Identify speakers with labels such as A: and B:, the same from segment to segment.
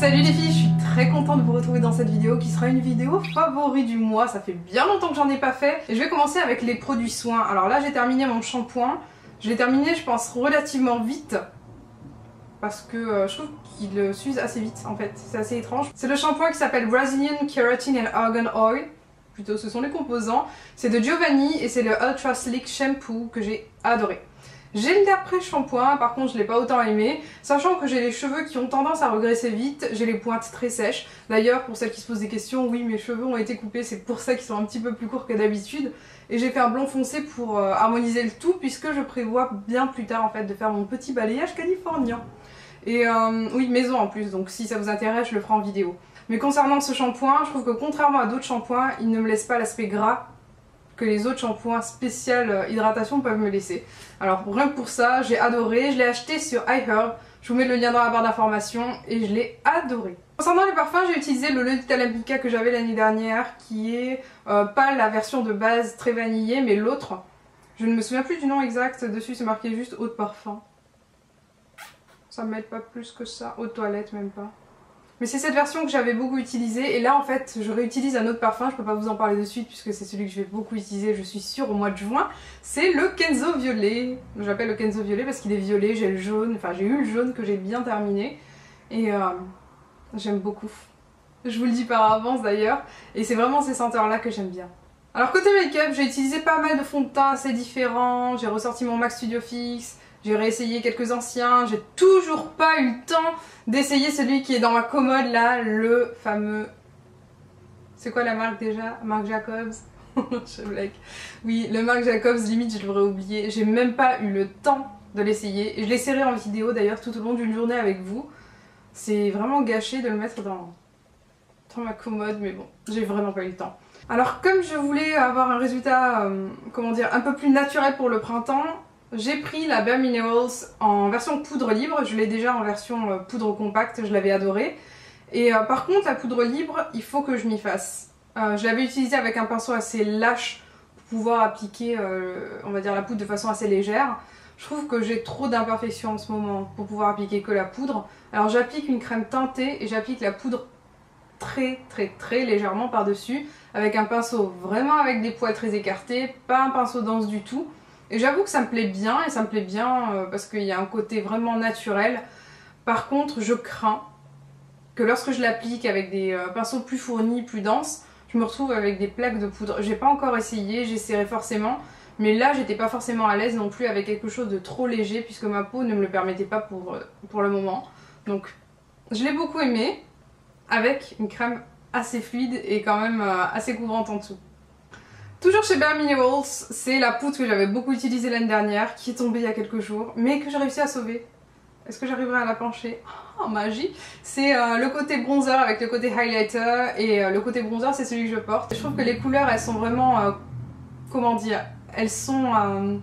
A: Salut les filles, je suis très contente de vous retrouver dans cette vidéo qui sera une vidéo favori du mois. Ça fait bien longtemps que j'en ai pas fait. Et je vais commencer avec les produits soins. Alors là j'ai terminé mon shampoing. Je l'ai terminé je pense relativement vite. Parce que je trouve qu'il s'use assez vite en fait. C'est assez étrange. C'est le shampoing qui s'appelle Brazilian Keratin and Argan Oil. Plutôt ce sont les composants. C'est de Giovanni et c'est le Ultra Slick Shampoo que j'ai adoré. J'ai le d'après-shampoing, par contre je l'ai pas autant aimé, sachant que j'ai les cheveux qui ont tendance à regresser vite, j'ai les pointes très sèches. D'ailleurs, pour celles qui se posent des questions, oui mes cheveux ont été coupés, c'est pour ça qu'ils sont un petit peu plus courts que d'habitude. Et j'ai fait un blond foncé pour harmoniser le tout, puisque je prévois bien plus tard en fait de faire mon petit balayage californien. Et oui, maison en plus, donc si ça vous intéresse je le ferai en vidéo. Mais concernant ce shampoing, je trouve que contrairement à d'autres shampoings, il ne me laisse pas l'aspect gras que les autres shampoings spécial hydratation peuvent me laisser. Alors rien que pour ça, j'ai adoré, je l'ai acheté sur iHerb, je vous mets le lien dans la barre d'informations et je l'ai adoré. Concernant les parfums, j'ai utilisé le Lolita Lambica que j'avais l'année dernière, qui est pas la version de base très vanillée, mais l'autre. Je ne me souviens plus du nom exact, dessus c'est marqué juste eau de parfum. Ça m'aide pas plus que ça, eau de toilette même pas. Mais c'est cette version que j'avais beaucoup utilisée et là en fait je réutilise un autre parfum, je peux pas vous en parler de suite puisque c'est celui que je vais beaucoup utiliser, je suis sûre au mois de juin. C'est le Kenzo Violet, j'appelle le Kenzo Violet parce qu'il est violet, j'ai le jaune, enfin j'ai eu le jaune que j'ai bien terminé et j'aime beaucoup. Je vous le dis par avance d'ailleurs et c'est vraiment ces senteurs là que j'aime bien. Alors côté make-up, j'ai utilisé pas mal de fonds de teint assez différents, j'ai ressorti mon MAC Studio Fix. J'ai réessayé quelques anciens, j'ai toujours pas eu le temps d'essayer celui qui est dans ma commode là, le fameux... C'est quoi la marque déjà? Marc Jacobs. Je blague. Oui, le Marc Jacobs, limite je l'aurais oublié. J'ai même pas eu le temps de l'essayer. Et je l'essaierai en vidéo d'ailleurs tout au long d'une journée avec vous. C'est vraiment gâché de le mettre dans ma commode, mais bon, j'ai vraiment pas eu le temps. Alors comme je voulais avoir un résultat, comment dire, un peu plus naturel pour le printemps, j'ai pris la Bare Minerals en version poudre libre, je l'ai déjà en version poudre compacte, je l'avais adoré. Et par contre la poudre libre, il faut que je m'y fasse. Je l'avais utilisée avec un pinceau assez lâche pour pouvoir appliquer on va dire la poudre de façon assez légère. Je trouve que j'ai trop d'imperfections en ce moment pour pouvoir appliquer que la poudre. Alors j'applique une crème teintée et j'applique la poudre très légèrement par dessus avec un pinceau vraiment avec des poils très écartés, pas un pinceau dense du tout. Et j'avoue que ça me plaît bien, et ça me plaît bien parce qu'il y a un côté vraiment naturel. Par contre, je crains que lorsque je l'applique avec des pinceaux plus fournis, plus denses, je me retrouve avec des plaques de poudre. J'ai pas encore essayé, j'essaierai forcément. Mais là, j'étais pas forcément à l'aise non plus avec quelque chose de trop léger, puisque ma peau ne me le permettait pas pour le moment. Donc, je l'ai beaucoup aimé, avec une crème assez fluide et quand même assez couvrante en dessous. Toujours chez Bare Minerals, c'est la poudre que j'avais beaucoup utilisée l'année dernière, qui est tombée il y a quelques jours, mais que j'ai réussi à sauver. Est-ce que j'arriverai à la pencher? Oh, magie! C'est le côté bronzer avec le côté highlighter, et le côté bronzer c'est celui que je porte. Je trouve que les couleurs elles sont vraiment, comment dire, elles sont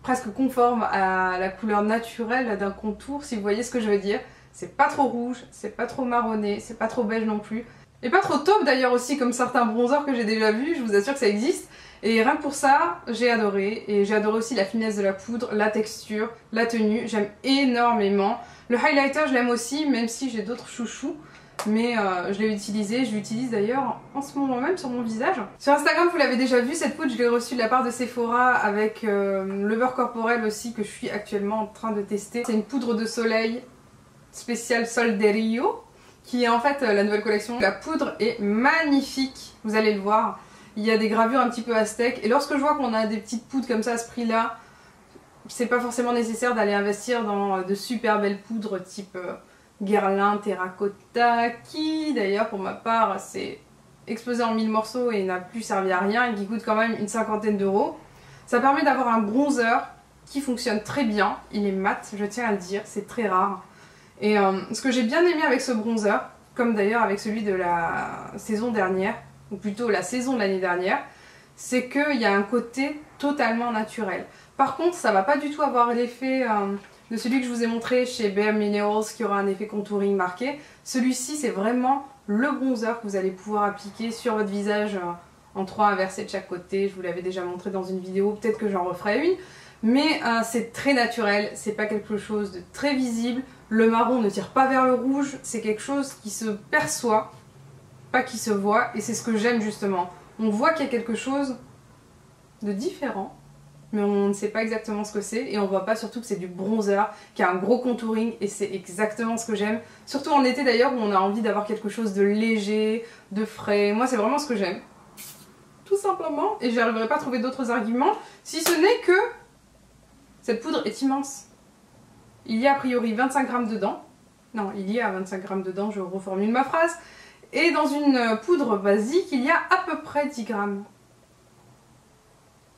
A: presque conformes à la couleur naturelle d'un contour, si vous voyez ce que je veux dire. C'est pas trop rouge, c'est pas trop marronné, c'est pas trop beige non plus. Et pas trop taupe d'ailleurs aussi comme certains bronzers que j'ai déjà vus, je vous assure que ça existe. Et rien que pour ça, j'ai adoré. Et j'ai adoré aussi la finesse de la poudre, la texture, la tenue, j'aime énormément. Le highlighter je l'aime aussi, même si j'ai d'autres chouchous. Mais je l'ai utilisé, je l'utilise d'ailleurs en ce moment même sur mon visage. Sur Instagram vous l'avez déjà vu, cette poudre je l'ai reçue de la part de Sephora avec le beurre corporel aussi que je suis actuellement en train de tester. C'est une poudre de soleil spéciale Sol de Rio, qui est en fait la nouvelle collection. La poudre est magnifique, vous allez le voir. Il y a des gravures un petit peu aztèques et lorsque je vois qu'on a des petites poudres comme ça à ce prix là, c'est pas forcément nécessaire d'aller investir dans de super belles poudres type Guerlain, Terracotta, qui d'ailleurs pour ma part c'est explosé en 1000 morceaux et n'a plus servi à rien et qui coûte quand même une cinquantaine d'euros. Ça permet d'avoir un bronzer qui fonctionne très bien, il est mat, je tiens à le dire, c'est très rare. Et ce que j'ai bien aimé avec ce bronzer, comme d'ailleurs avec celui de la saison dernière, ou plutôt la saison de l'année dernière, c'est qu'il y a un côté totalement naturel. Par contre, ça va pas du tout avoir l'effet de celui que je vous ai montré chez Bare Minerals qui aura un effet contouring marqué. Celui-ci, c'est vraiment le bronzer que vous allez pouvoir appliquer sur votre visage en 3 inversés de chaque côté. Je vous l'avais déjà montré dans une vidéo, peut-être que j'en referai une. Mais c'est très naturel, c'est pas quelque chose de très visible. Le marron ne tire pas vers le rouge, c'est quelque chose qui se perçoit, pas qui se voit, et c'est ce que j'aime justement. On voit qu'il y a quelque chose de différent, mais on ne sait pas exactement ce que c'est, et on voit pas surtout que c'est du bronzer, qui a un gros contouring, et c'est exactement ce que j'aime. Surtout en été d'ailleurs, où on a envie d'avoir quelque chose de léger, de frais. Moi c'est vraiment ce que j'aime. Tout simplement, et j'arriverai pas à trouver d'autres arguments, si ce n'est que cette poudre est immense. Il y a a priori 25 grammes dedans. Non, il y a 25 grammes dedans, je reformule ma phrase. Et dans une poudre basique, il y a à peu près 10 grammes.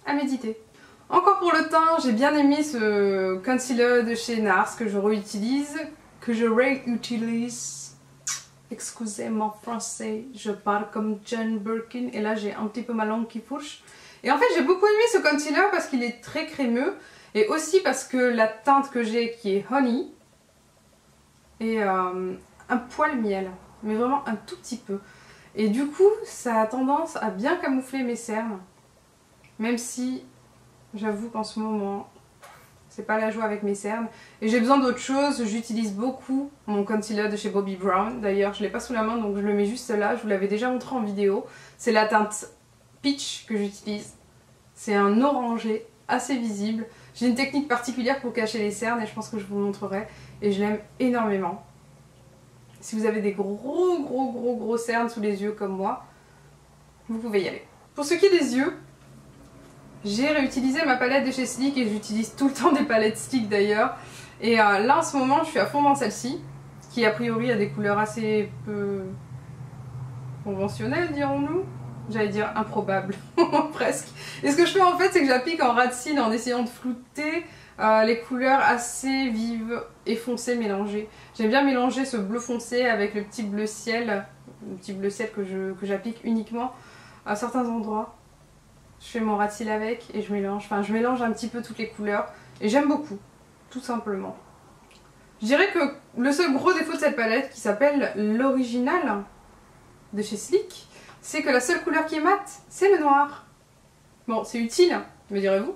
A: À méditer. Encore pour le teint, j'ai bien aimé ce concealer de chez NARS que je réutilise. Excusez mon français, je parle comme Jane Birkin et là j'ai un petit peu ma langue qui fourche. Et en fait j'ai beaucoup aimé ce concealer parce qu'il est très crémeux et aussi parce que la teinte que j'ai qui est Honey est un poil miel, mais vraiment un tout petit peu. Et du coup ça a tendance à bien camoufler mes cernes, même si j'avoue qu'en ce moment c'est pas la joie avec mes cernes. Et j'ai besoin d'autre chose. J'utilise beaucoup mon concealer de chez Bobbi Brown. D'ailleurs, je l'ai pas sous la main, donc je le mets juste là. Je vous l'avais déjà montré en vidéo. C'est la teinte Peach que j'utilise. C'est un orangé assez visible. J'ai une technique particulière pour cacher les cernes et je pense que je vous montrerai. Et je l'aime énormément. Si vous avez des gros cernes sous les yeux comme moi, vous pouvez y aller. Pour ce qui est des yeux, j'ai réutilisé ma palette de chez Sleek et j'utilise tout le temps des palettes Sleek d'ailleurs. Et là en ce moment je suis à fond dans celle-ci, qui a priori a des couleurs assez peu conventionnelles dirons-nous. J'allais dire improbables, presque. Et ce que je fais en fait c'est que j'applique en ras de cils en essayant de flouter les couleurs assez vives et foncées mélangées. J'aime bien mélanger ce bleu foncé avec le petit bleu ciel que j'applique uniquement à certains endroits. Je fais mon ras de cils avec et je mélange un petit peu toutes les couleurs et j'aime beaucoup, tout simplement. Je dirais que le seul gros défaut de cette palette, qui s'appelle l'original de chez Sleek, c'est que la seule couleur qui est mate, c'est le noir. Bon, c'est utile, me direz-vous,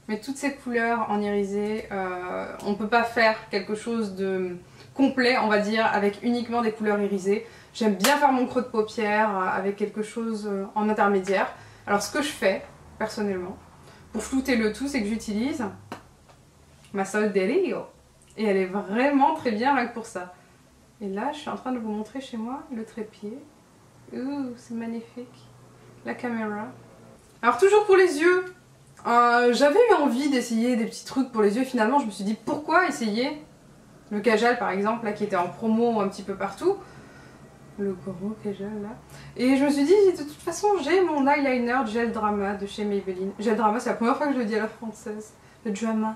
A: mais toutes ces couleurs en irisé, on ne peut pas faire quelque chose de complet, on va dire, avec uniquement des couleurs irisées. J'aime bien faire mon creux de paupière avec quelque chose en intermédiaire. Alors ce que je fais, personnellement, pour flouter le tout, c'est que j'utilise ma Sol de Rio. Et elle est vraiment très bien rien que pour ça. Et là, je suis en train de vous montrer chez moi le trépied. Ouh, c'est magnifique. La caméra. Alors toujours pour les yeux, j'avais eu envie d'essayer des petits trucs pour les yeux. Finalement, je me suis dit pourquoi essayer le Kajal par exemple, là qui était en promo un petit peu partout. Le gros Kajal là. Et je me suis dit, de toute façon, j'ai mon eyeliner Gel Drama de chez Maybelline. Gel Drama, c'est la première fois que je le dis à la française. Le Drama.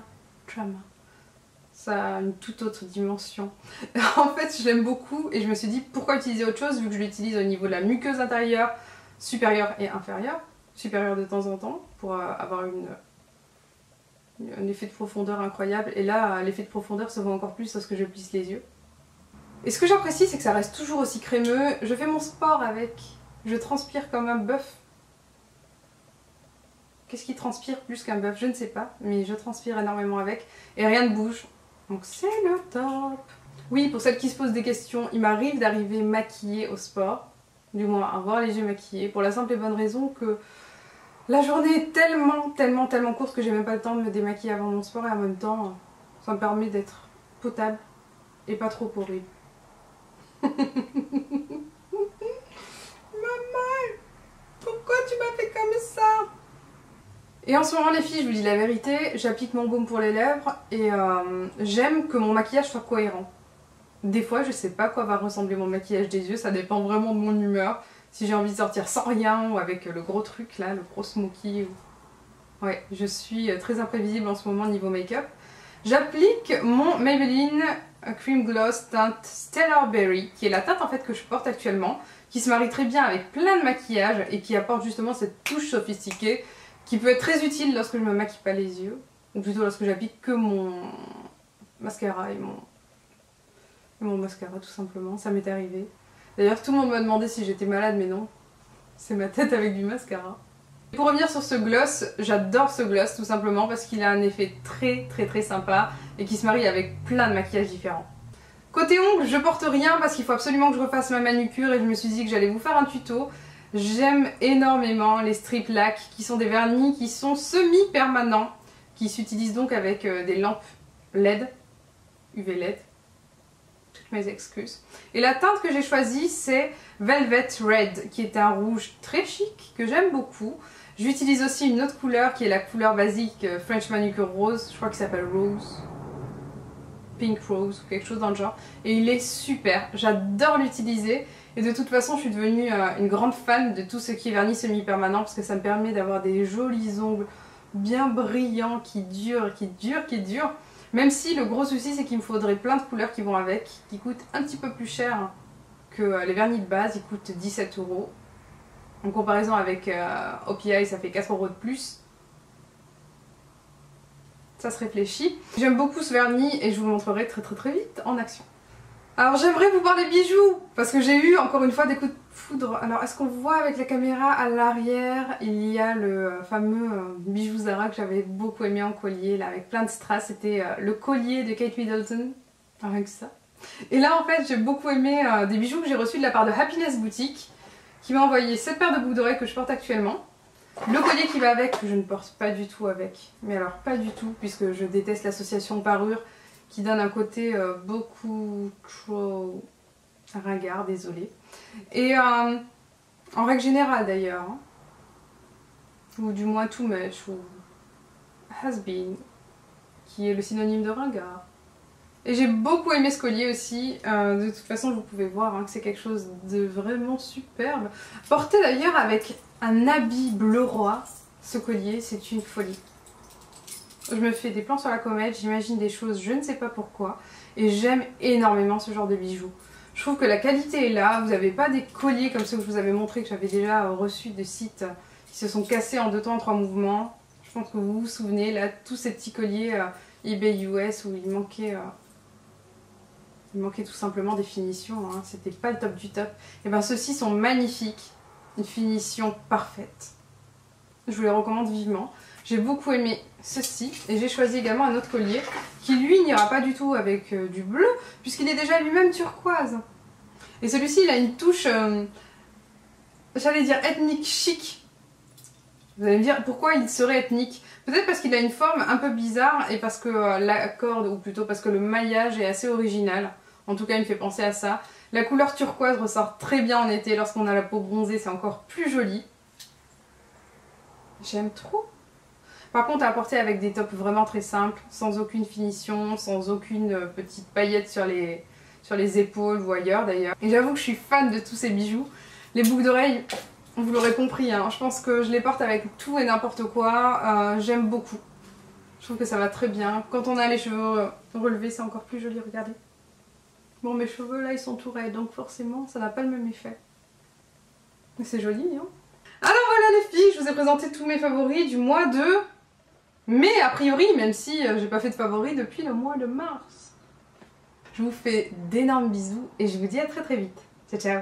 A: Ça a une toute autre dimension. En fait, je l'aime beaucoup et je me suis dit, pourquoi utiliser autre chose vu que je l'utilise au niveau de la muqueuse intérieure, supérieure et inférieure. Supérieure de temps en temps, pour avoir un effet de profondeur incroyable. Et là, l'effet de profondeur se voit encore plus lorsque je plisse les yeux. Et ce que j'apprécie, c'est que ça reste toujours aussi crémeux. Je fais mon sport avec. Je transpire comme un bœuf. Qu'est-ce qui transpire plus qu'un bœuf? Je ne sais pas, mais je transpire énormément avec. Et rien ne bouge. Donc c'est le top. Oui, pour celles qui se posent des questions, il m'arrive d'arriver maquillée au sport. Du moins, avoir les yeux maquillés. Pour la simple et bonne raison que la journée est tellement courte que j'ai même pas le temps de me démaquiller avant mon sport. Et en même temps, ça me permet d'être potable et pas trop horrible. Maman, pourquoi tu m'as fait comme ça? Et en ce moment les filles, je vous dis la vérité, j'applique mon baume pour les lèvres et j'aime que mon maquillage soit cohérent. Des fois je sais pas à quoi va ressembler mon maquillage des yeux, ça dépend vraiment de mon humeur. Si j'ai envie de sortir sans rien ou avec le gros truc là, le gros smoky. Ouais, je suis très imprévisible en ce moment niveau make-up. J'applique mon Maybelline Cream Gloss teinte Stellar Berry, qui est la teinte en fait que je porte actuellement, qui se marie très bien avec plein de maquillage et qui apporte justement cette touche sophistiquée qui peut être très utile lorsque je me maquille pas les yeux, ou plutôt lorsque j'applique que mon mascara et mon mascara tout simplement, ça m'est arrivé. D'ailleurs tout le monde m'a demandé si j'étais malade, mais non, c'est ma tête avec du mascara. Pour revenir sur ce gloss, j'adore ce gloss tout simplement parce qu'il a un effet très sympa et qui se marie avec plein de maquillages différents. Côté ongles, je porte rien parce qu'il faut absolument que je refasse ma manucure et je me suis dit que j'allais vous faire un tuto. J'aime énormément les strip lacs qui sont des vernis qui sont semi-permanents, qui s'utilisent donc avec des lampes LED, UV LED. Toutes mes excuses. Et la teinte que j'ai choisie c'est Velvet Red qui est un rouge très chic que j'aime beaucoup. J'utilise aussi une autre couleur qui est la couleur basique French Manicure Rose, je crois qu'il s'appelle Rose, Pink Rose ou quelque chose dans le genre. Et il est super, j'adore l'utiliser. Et de toute façon je suis devenue une grande fan de tout ce qui est vernis semi-permanent parce que ça me permet d'avoir des jolis ongles bien brillants qui durent. Même si le gros souci c'est qu'il me faudrait plein de couleurs qui vont avec, qui coûtent un petit peu plus cher que les vernis de base, ils coûtent 17 €. En comparaison avec OPI, ça fait 4 € de plus. Ça se réfléchit. J'aime beaucoup ce vernis et je vous le montrerai très vite en action. Alors j'aimerais vous parler bijoux parce que j'ai eu encore une fois des coups de foudre. Alors est-ce qu'on voit avec la caméra à l'arrière, il y a le fameux bijou Zara que j'avais beaucoup aimé en collier là avec plein de strass. C'était le collier de Kate Middleton. Rien que ça. Et là en fait j'ai beaucoup aimé des bijoux que j'ai reçus de la part de Happiness Boutique qui m'a envoyé cette paire de boucles d'oreilles que je porte actuellement. Le collier qui va avec, que je ne porte pas du tout avec. Mais alors pas du tout puisque je déteste l'association parure qui donne un côté beaucoup trop ringard, désolé. Et en règle générale d'ailleurs, hein, ou du moins too much, ou has been, qui est le synonyme de ringard. Et j'ai beaucoup aimé ce collier aussi, de toute façon vous pouvez voir hein, que c'est quelque chose de vraiment superbe. Porté d'ailleurs avec un habit bleu roi, ce collier c'est une folie. Je me fais des plans sur la comète, j'imagine des choses, je ne sais pas pourquoi. Et j'aime énormément ce genre de bijoux. Je trouve que la qualité est là, vous n'avez pas des colliers comme ceux que je vous avais montré, que j'avais déjà reçus de sites qui se sont cassés en 2 temps en 3 mouvements. Je pense que vous vous souvenez, là, tous ces petits colliers eBay US où il manquait tout simplement des finitions, hein. C'était pas le top du top. Et bien ceux-ci sont magnifiques, une finition parfaite. Je vous les recommande vivement. J'ai beaucoup aimé ceci et j'ai choisi également un autre collier qui lui n'ira pas du tout avec du bleu puisqu'il est déjà lui-même turquoise. Et celui-ci il a une touche, j'allais dire ethnique chic. Vous allez me dire pourquoi il serait ethnique. Peut-être parce qu'il a une forme un peu bizarre et parce que la corde, ou plutôt parce que le maillage est assez original. En tout cas il me fait penser à ça. La couleur turquoise ressort très bien en été lorsqu'on a la peau bronzée, c'est encore plus joli. J'aime trop. Par contre à porter avec des tops vraiment très simples, sans aucune finition, sans aucune petite paillette sur les épaules ou ailleurs d'ailleurs. Et j'avoue que je suis fan de tous ces bijoux. Les boucles d'oreilles, vous l'aurez compris, hein, je pense que je les porte avec tout et n'importe quoi. J'aime beaucoup. Je trouve que ça va très bien. Quand on a les cheveux relevés, c'est encore plus joli, regardez. Bon, mes cheveux là, ils sont tout raides, donc forcément, ça n'a pas le même effet. Mais c'est joli, hein. Alors voilà les filles, je vous ai présenté tous mes favoris du mois de mai, a priori, même si j'ai pas fait de favoris depuis le mois de mars. Je vous fais d'énormes bisous et je vous dis à très vite. Ciao ciao.